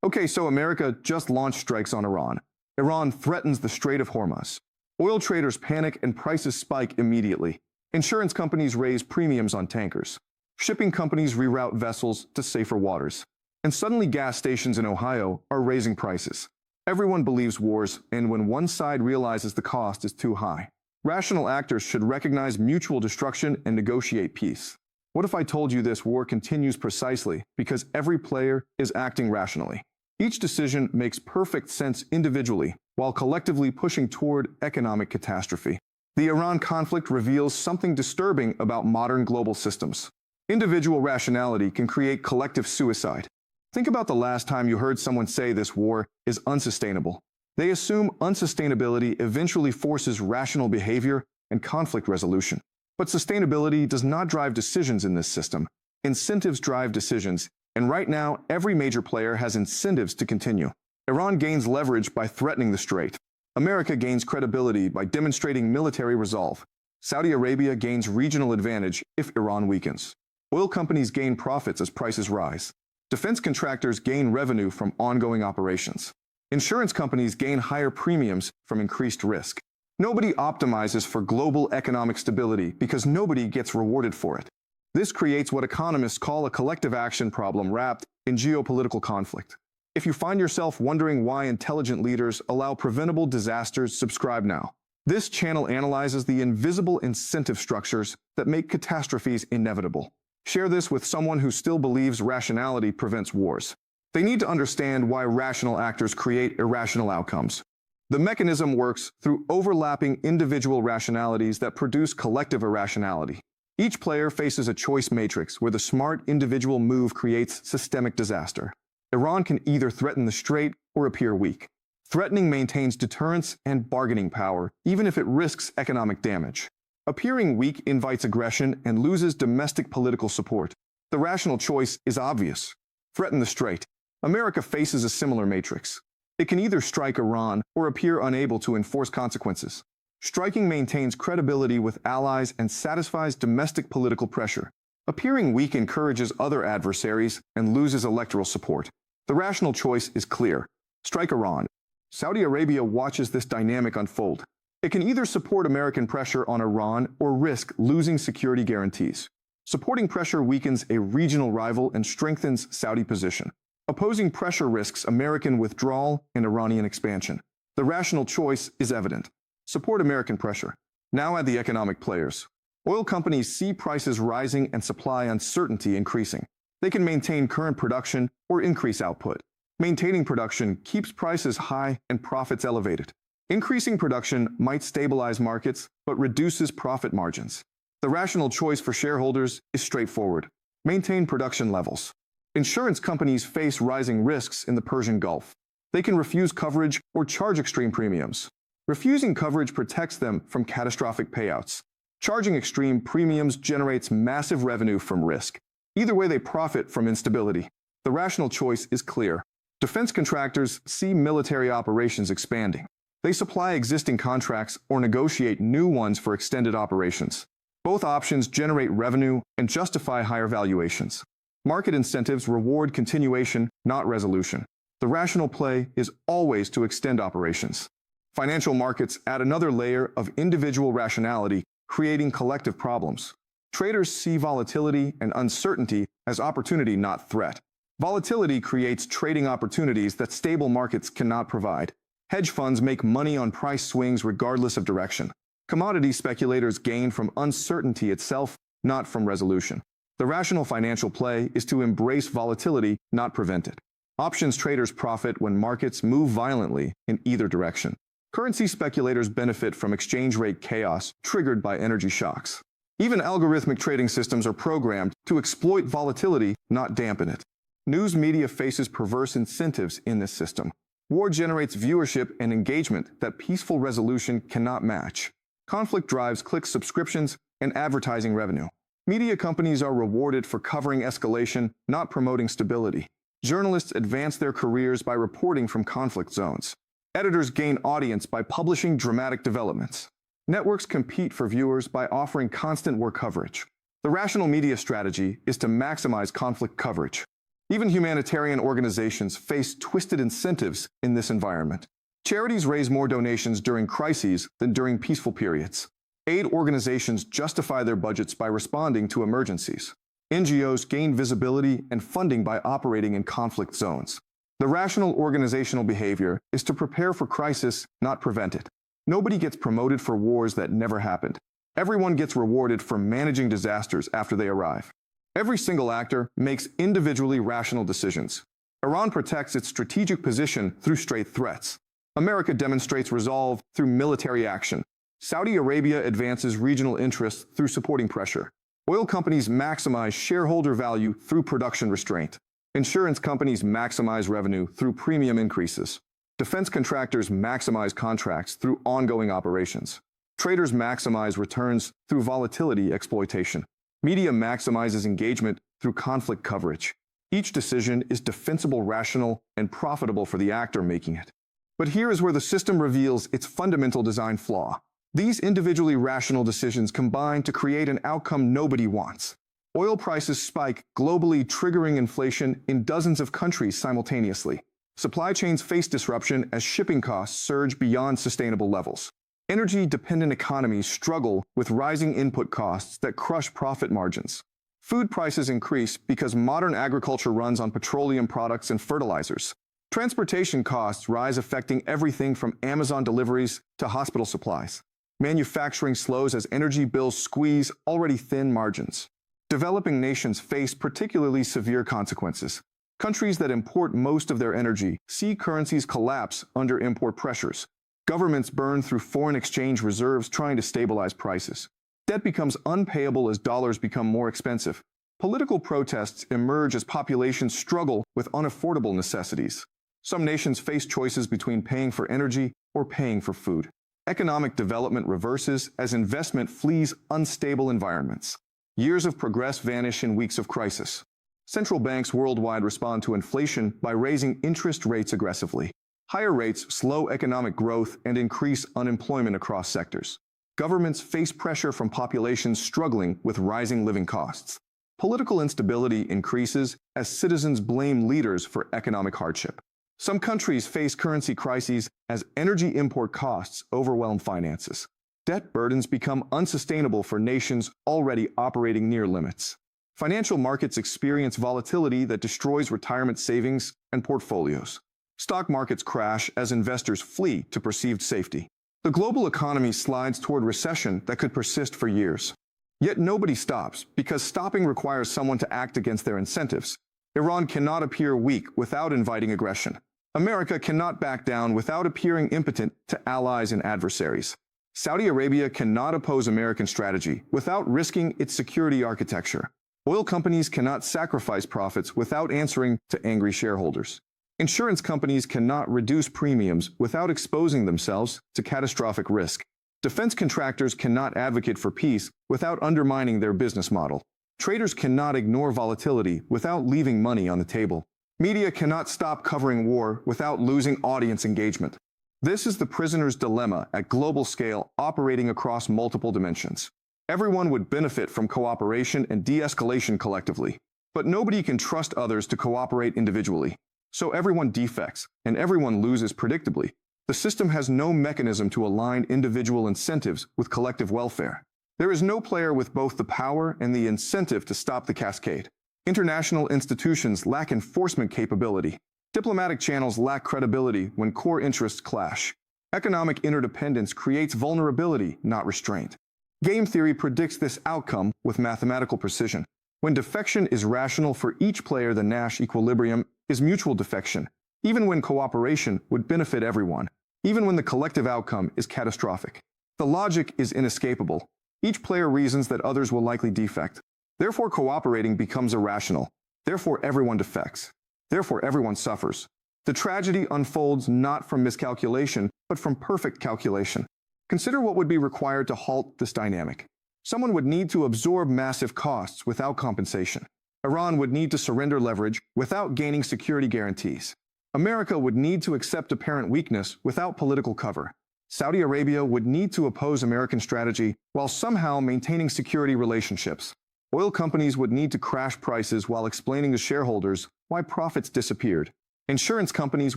Okay, so America just launched strikes on Iran. Iran threatens the Strait of Hormuz. Oil traders panic and prices spike immediately. Insurance companies raise premiums on tankers. Shipping companies reroute vessels to safer waters. And suddenly gas stations in Ohio are raising prices. Everyone believes wars, and when one side realizes the cost is too high. Rational actors should recognize mutual destruction and negotiate peace. What if I told you this war continues precisely because every player is acting rationally? Each decision makes perfect sense individually, while collectively pushing toward economic catastrophe. The Iran conflict reveals something disturbing about modern global systems. Individual rationality can create collective suicide. Think about the last time you heard someone say this war is unsustainable. They assume unsustainability eventually forces rational behavior and conflict resolution. But sustainability does not drive decisions in this system. Incentives drive decisions, and right now, every major player has incentives to continue. Iran gains leverage by threatening the Strait. America gains credibility by demonstrating military resolve. Saudi Arabia gains regional advantage if Iran weakens. Oil companies gain profits as prices rise. Defense contractors gain revenue from ongoing operations. Insurance companies gain higher premiums from increased risk. Nobody optimizes for global economic stability because nobody gets rewarded for it. This creates what economists call a collective action problem wrapped in geopolitical conflict. If you find yourself wondering why intelligent leaders allow preventable disasters, subscribe now. This channel analyzes the invisible incentive structures that make catastrophes inevitable. Share this with someone who still believes rationality prevents wars. They need to understand why rational actors create irrational outcomes. The mechanism works through overlapping individual rationalities that produce collective irrationality. Each player faces a choice matrix where the smart individual move creates systemic disaster. Iran can either threaten the Strait or appear weak. Threatening maintains deterrence and bargaining power, even if it risks economic damage. Appearing weak invites aggression and loses domestic political support. The rational choice is obvious. Threaten the Strait. America faces a similar matrix. It can either strike Iran or appear unable to enforce consequences. Striking maintains credibility with allies and satisfies domestic political pressure. Appearing weak encourages other adversaries and loses electoral support. The rational choice is clear. Strike Iran. Saudi Arabia watches this dynamic unfold. It can either support American pressure on Iran or risk losing security guarantees. Supporting pressure weakens a regional rival and strengthens Saudi position. Opposing pressure risks American withdrawal and Iranian expansion. The rational choice is evident. Support American pressure. Now add the economic players. Oil companies see prices rising and supply uncertainty increasing. They can maintain current production or increase output. Maintaining production keeps prices high and profits elevated. Increasing production might stabilize markets, but reduces profit margins. The rational choice for shareholders is straightforward. Maintain production levels. Insurance companies face rising risks in the Persian Gulf. They can refuse coverage or charge extreme premiums. Refusing coverage protects them from catastrophic payouts. Charging extreme premiums generates massive revenue from risk. Either way, they profit from instability. The rational choice is clear. Defense contractors see military operations expanding. They supply existing contracts or negotiate new ones for extended operations. Both options generate revenue and justify higher valuations. Market incentives reward continuation, not resolution. The rational play is always to extend operations. Financial markets add another layer of individual rationality, creating collective problems. Traders see volatility and uncertainty as opportunity, not threat. Volatility creates trading opportunities that stable markets cannot provide. Hedge funds make money on price swings regardless of direction. Commodity speculators gain from uncertainty itself, not from resolution. The rational financial play is to embrace volatility, not prevent it. Options traders profit when markets move violently in either direction. Currency speculators benefit from exchange rate chaos triggered by energy shocks. Even algorithmic trading systems are programmed to exploit volatility, not dampen it. News media faces perverse incentives in this system. War generates viewership and engagement that peaceful resolution cannot match. Conflict drives clicks, subscriptions, and advertising revenue. Media companies are rewarded for covering escalation, not promoting stability. Journalists advance their careers by reporting from conflict zones. Editors gain audience by publishing dramatic developments. Networks compete for viewers by offering constant war coverage. The rational media strategy is to maximize conflict coverage. Even humanitarian organizations face twisted incentives in this environment. Charities raise more donations during crises than during peaceful periods. Aid organizations justify their budgets by responding to emergencies. NGOs gain visibility and funding by operating in conflict zones. The rational organizational behavior is to prepare for crisis, not prevent it. Nobody gets promoted for wars that never happened. Everyone gets rewarded for managing disasters after they arrive. Every single actor makes individually rational decisions. Iran protects its strategic position through straight threats. America demonstrates resolve through military action. Saudi Arabia advances regional interests through supporting pressure. Oil companies maximize shareholder value through production restraint. Insurance companies maximize revenue through premium increases. Defense contractors maximize contracts through ongoing operations. Traders maximize returns through volatility exploitation. Media maximizes engagement through conflict coverage. Each decision is defensible, rational, and profitable for the actor making it. But here is where the system reveals its fundamental design flaw. These individually rational decisions combine to create an outcome nobody wants. Oil prices spike globally, triggering inflation in dozens of countries simultaneously. Supply chains face disruption as shipping costs surge beyond sustainable levels. Energy-dependent economies struggle with rising input costs that crush profit margins. Food prices increase because modern agriculture runs on petroleum products and fertilizers. Transportation costs rise, affecting everything from Amazon deliveries to hospital supplies. Manufacturing slows as energy bills squeeze already thin margins. Developing nations face particularly severe consequences. Countries that import most of their energy see currencies collapse under import pressures. Governments burn through foreign exchange reserves trying to stabilize prices. Debt becomes unpayable as dollars become more expensive. Political protests emerge as populations struggle with unaffordable necessities. Some nations face choices between paying for energy or paying for food. Economic development reverses as investment flees unstable environments. Years of progress vanish in weeks of crisis. Central banks worldwide respond to inflation by raising interest rates aggressively. Higher rates slow economic growth and increase unemployment across sectors. Governments face pressure from populations struggling with rising living costs. Political instability increases as citizens blame leaders for economic hardship. Some countries face currency crises as energy import costs overwhelm finances. Debt burdens become unsustainable for nations already operating near limits. Financial markets experience volatility that destroys retirement savings and portfolios. Stock markets crash as investors flee to perceived safety. The global economy slides toward recession that could persist for years. Yet nobody stops, because stopping requires someone to act against their incentives. Iran cannot appear weak without inviting aggression. America cannot back down without appearing impotent to allies and adversaries. Saudi Arabia cannot oppose American strategy without risking its security architecture. Oil companies cannot sacrifice profits without answering to angry shareholders. Insurance companies cannot reduce premiums without exposing themselves to catastrophic risk. Defense contractors cannot advocate for peace without undermining their business model. Traders cannot ignore volatility without leaving money on the table. Media cannot stop covering war without losing audience engagement. This is the prisoner's dilemma at global scale, operating across multiple dimensions. Everyone would benefit from cooperation and de-escalation collectively, but nobody can trust others to cooperate individually. So everyone defects, and everyone loses predictably. The system has no mechanism to align individual incentives with collective welfare. There is no player with both the power and the incentive to stop the cascade. International institutions lack enforcement capability. Diplomatic channels lack credibility when core interests clash. Economic interdependence creates vulnerability, not restraint. Game theory predicts this outcome with mathematical precision. When defection is rational for each player, the Nash equilibrium is mutual defection, even when cooperation would benefit everyone, even when the collective outcome is catastrophic. The logic is inescapable. Each player reasons that others will likely defect. Therefore, cooperating becomes irrational. Therefore, everyone defects. Therefore, everyone suffers. The tragedy unfolds not from miscalculation, but from perfect calculation. Consider what would be required to halt this dynamic. Someone would need to absorb massive costs without compensation. Iran would need to surrender leverage without gaining security guarantees. America would need to accept apparent weakness without political cover. Saudi Arabia would need to oppose American strategy while somehow maintaining security relationships. Oil companies would need to crash prices while explaining to shareholders why profits disappeared. Insurance companies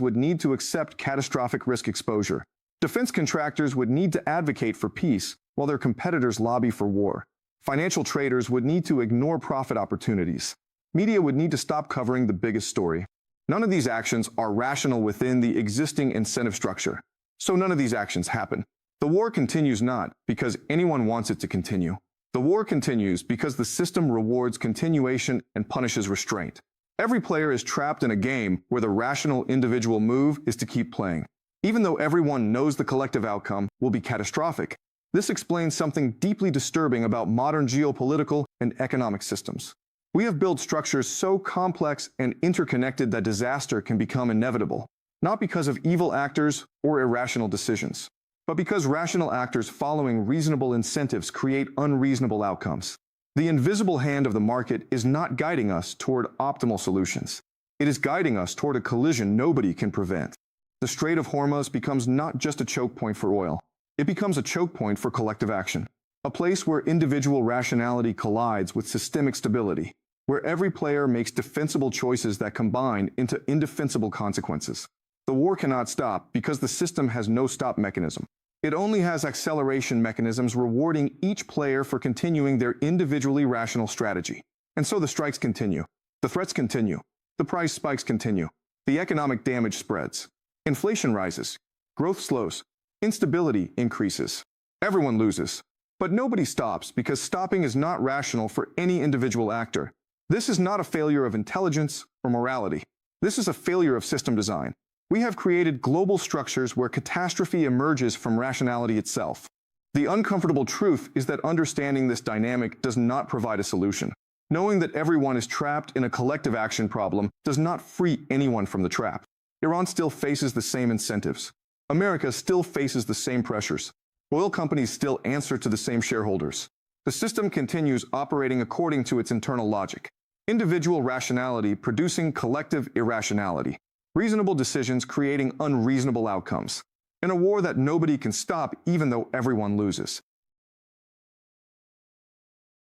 would need to accept catastrophic risk exposure. Defense contractors would need to advocate for peace while their competitors lobby for war. Financial traders would need to ignore profit opportunities. Media would need to stop covering the biggest story. None of these actions are rational within the existing incentive structure. So none of these actions happen. The war continues not because anyone wants it to continue. The war continues because the system rewards continuation and punishes restraint. Every player is trapped in a game where the rational individual move is to keep playing. Even though everyone knows the collective outcome will be catastrophic, this explains something deeply disturbing about modern geopolitical and economic systems. We have built structures so complex and interconnected that disaster can become inevitable, not because of evil actors or irrational decisions, but because rational actors following reasonable incentives create unreasonable outcomes. The invisible hand of the market is not guiding us toward optimal solutions. It is guiding us toward a collision nobody can prevent. The Strait of Hormuz becomes not just a choke point for oil. It becomes a choke point for collective action, a place where individual rationality collides with systemic stability, where every player makes defensible choices that combine into indefensible consequences. The war cannot stop because the system has no stop mechanism. It only has acceleration mechanisms rewarding each player for continuing their individually rational strategy. And so the strikes continue. The threats continue. The price spikes continue. The economic damage spreads. Inflation rises. Growth slows. Instability increases. Everyone loses. But nobody stops because stopping is not rational for any individual actor. This is not a failure of intelligence or morality. This is a failure of system design. We have created global structures where catastrophe emerges from rationality itself. The uncomfortable truth is that understanding this dynamic does not provide a solution. Knowing that everyone is trapped in a collective action problem does not free anyone from the trap. Iran still faces the same incentives. America still faces the same pressures. Oil companies still answer to the same shareholders. The system continues operating according to its internal logic. Individual rationality producing collective irrationality. Reasonable decisions creating unreasonable outcomes. In a war that nobody can stop even though everyone loses.